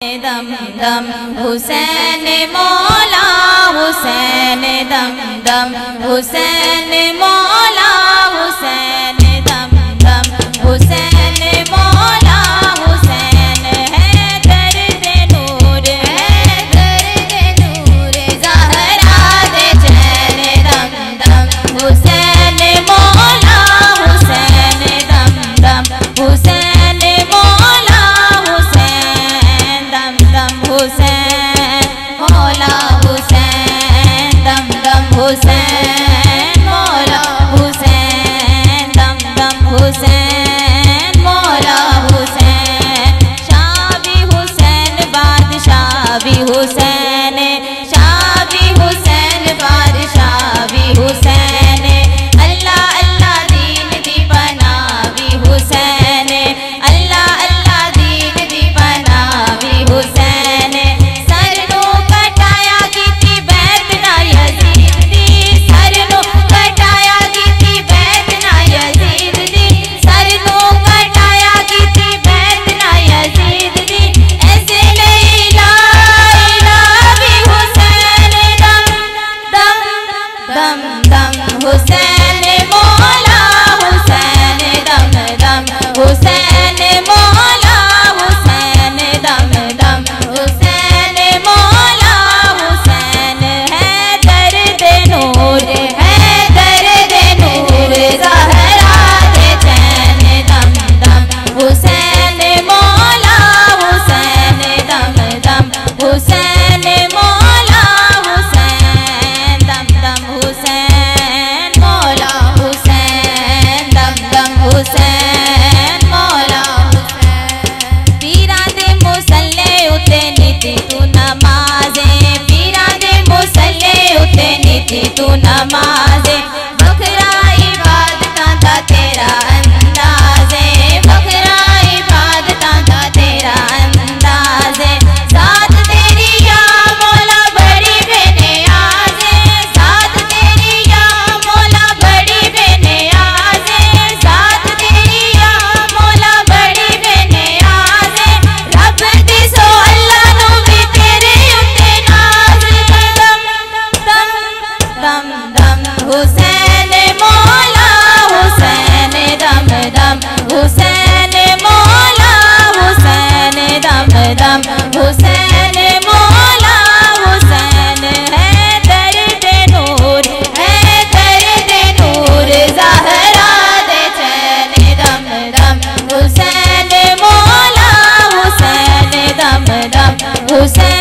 दम दम हुसैन मौला हुसैन दम दम हुसैन मौला हुसैन दम दम हुसैन मौला हुसैन है दर्द नूर है दर्द नूर ज़हरा दे चैन दम दम हुसैन मौला हुसैन दम दम हुसैन मौला हुसैन दम दम हुसैन मौला हुसैन दम दम हुसैन मौला हुसैन दम दम हुसैन मौला हुसैन शाह भी हुसैन बादशाह भी हुसैन शाह भी हुसैन बादशाह भी हुसैन अल्लाह अल्लाह दीन दीवाना भी हुसैन अल्लाह अल्लाह दीन दीवाना भी हुसैन सरनो कटाया कीती बैत ना यजीद दी सरनो कटाया कीती बैत ना यजीद दी सरनो कटाया कीती बैत ना यजीद दी ऐसे नहीं ला भी हुसैन दम दम दम दम हुसैन मौला हुसैन दम दम हुसैन मौला हुसैन दम दम हुसैन मौला हुसैन है दर्द नूर है दर्द नूर ज़हरा दे चैन दम दम हुसैन मौला हुसैन दम दम हुसैन मौला हुसैन दम दम हुसैन मौला हुसैन दम दम हुसैन मौला हुसैन पीरा दे मुसल्ले उते नीति तू नमाज़े पीरा दे मुसल्ले उते नीति तू नमाज़े बखरा इबादतां दा तेरा अंदाज़े बखरा इबादतां दा तेरा अंदाज़े साथ तेरी या मौला बड़ी बेनियाज़े साथ तेरी या मौला बड़ी बेनियाज़े साथ तेरी या मौला बड़ी बेनियाज़े रब दी सो अल्लाह नू भी तेरे उत्ते नाज़ दम दम दम हुसैन मौला हुसैन दम दम हुसैन मौला हुसैन दम दम हुसैन मौला हुसैन है दर्द नूर है दर्द नूर ज़हरा दे चैन दम दम हुसैन मौला हुसैन दम दम हुसैन